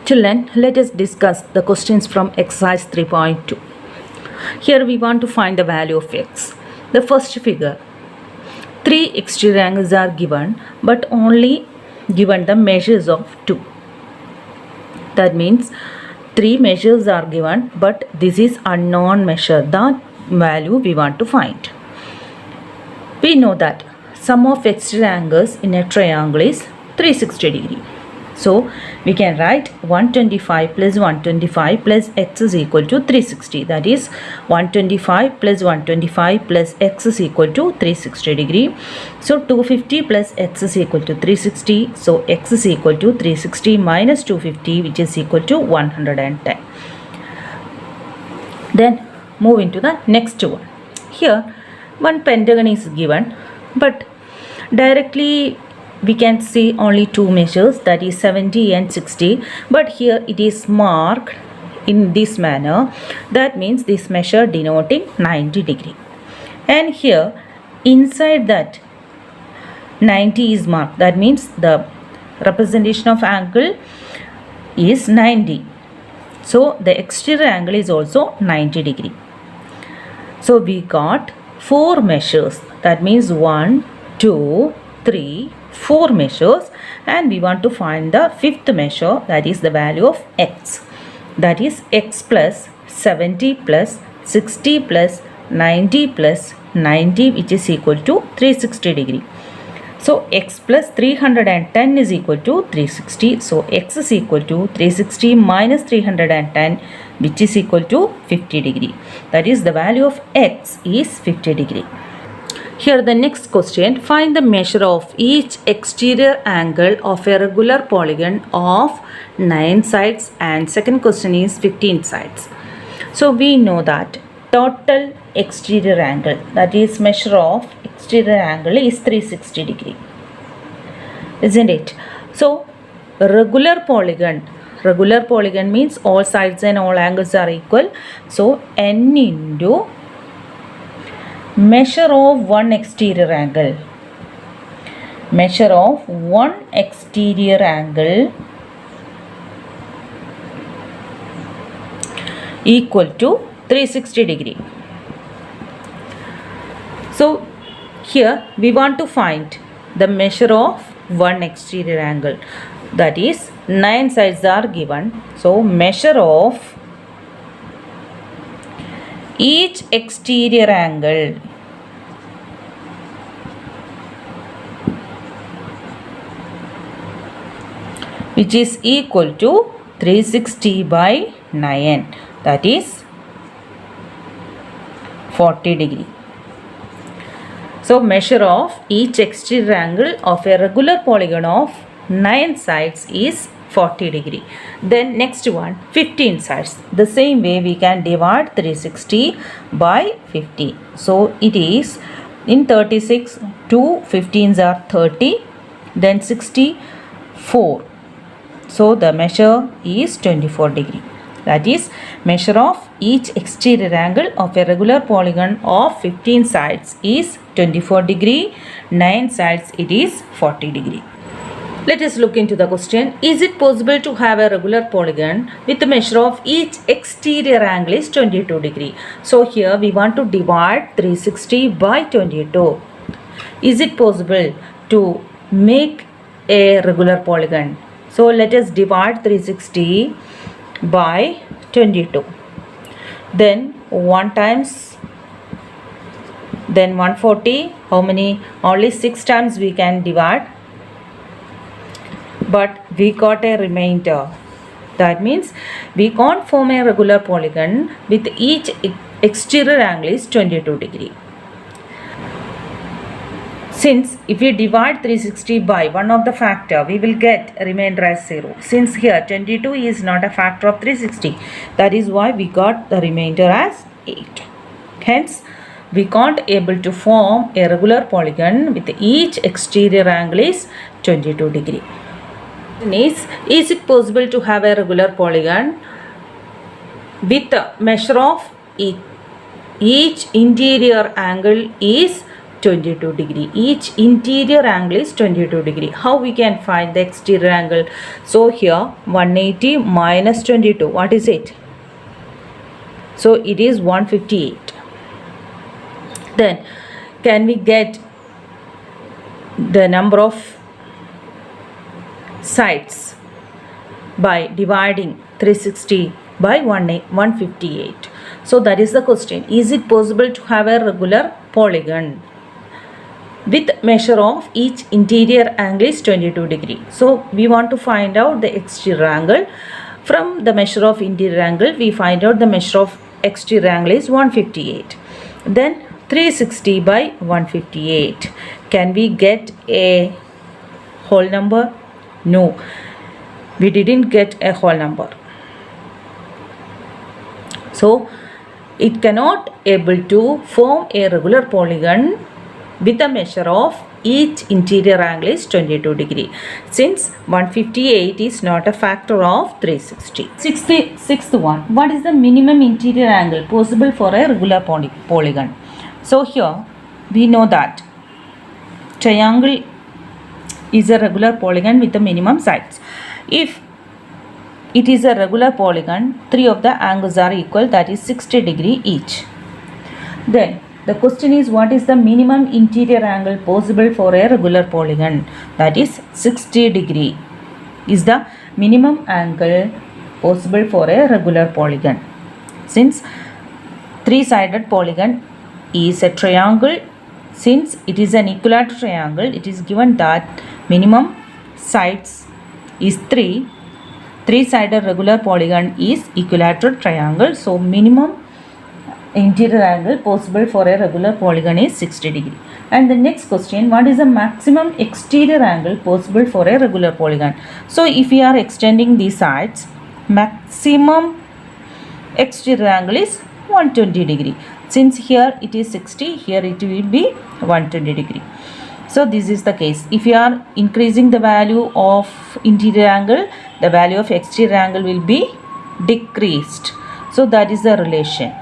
Children, let us discuss the questions from exercise 3.2. Here we want to find the value of x. The first figure, three exterior angles are given, but only given the measures of 2. That means 3 measures are given, but this is unknown measure, the value we want to find. We know that sum of exterior angles in a triangle is 360 degree. So we can write 125 plus 125 plus x is equal to 360. That is 125 plus 125 plus x is equal to 360 degree. So 250 plus x is equal to 360. So x is equal to 360 minus 250, which is equal to 110. Then move into the next one. Here one pentagon is given, but directly we can see only 2 measures, that is 70 and 60, but here it is marked in this manner. That means this measure denoting 90 degree, and here inside that 90 is marked. That means the representation of angle is 90. So the exterior angle is also 90 degree. So we got 4 measures. That means 1, 2, 3, 4 measures, and we want to find the 5th measure, that is the value of x. That is x plus 70 plus 60 plus 90 plus 90, which is equal to 360 degree. So x plus 310 is equal to 360. So x is equal to 360 minus 310, which is equal to 50 degree. That is the value of x is 50 degree. Here the next question, find the measure of each exterior angle of a regular polygon of 9 sides, and second question is 15 sides. So we know that total exterior angle, that is measure of exterior angle, is 360 degree, isn't it? So regular polygon means all sides and all angles are equal. So n into measure of one exterior angle. Measure of one exterior angle equal to 360 degree. So here we want to find the measure of one exterior angle. That is 9 sides are given. So measure of each exterior angle which is equal to 360 by 9, that is 40 degree. So measure of each exterior angle of a regular polygon of 9 sides is 40 degree. Then next one, 15 sides. The same way we can divide 360 by 50. So it is in 36, 2 15s are 30, then 64. So the measure is 24 degree. That is measure of each exterior angle of a regular polygon of 15 sides is 24 degree, 9 sides it is 40 degree. Let us look into the question. Is it possible to have a regular polygon with the measure of each exterior angle is 22 degree? So here we want to divide 360 by 22. Is it possible to make a regular polygon? So let us divide 360 by 22. Then 1 times, then 140. How many? Only 6 times we can divide. But we got a remainder. That means we can't form a regular polygon with each exterior angle is 22 degree. Since if we divide 360 by one of the factor, we will get remainder as 0. Since here 22 is not a factor of 360, that is why we got the remainder as 8. Hence, we can't able to form a regular polygon with each exterior angle is 22 degree. Is it possible to have a regular polygon with a measure of each interior angle is 22 degree. Each interior angle is 22 degree. How we can find the exterior angle? So here 180 minus 22, what is it? So it is 158. Then can we get the number of sides by dividing 360 by 158? So that is the question. Is it possible to have a regular polygon with measure of each interior angle is 22 degree? So we want to find out the exterior angle. From the measure of interior angle, we find out the measure of exterior angle is 158. Then 360 by 158. Can we get a whole number? No, we didn't get a whole number. So it cannot able to form a regular polygon with a measure of each interior angle is 22 degree, since 158 is not a factor of 360. Sixth one, what is the minimum interior angle possible for a regular polygon? So here we know that triangle is a regular polygon with the minimum sides. If it is a regular polygon, three of the angles are equal, that is 60 degree each. Then the question is, what is the minimum interior angle possible for a regular polygon? That is 60 degree is the minimum angle possible for a regular polygon. Since three-sided polygon is a triangle, since it is an equilateral triangle, it is given that minimum sides is 3. Three-sided regular polygon is equilateral triangle. So minimum interior angle possible for a regular polygon is 60 degree. And the next question, what is the maximum exterior angle possible for a regular polygon? So if we are extending these sides, maximum exterior angle is 120 degree. Since here it is 60, here it will be 120 degree. So this is the case. If you are increasing the value of interior angle, the value of exterior angle will be decreased. So that is the relation.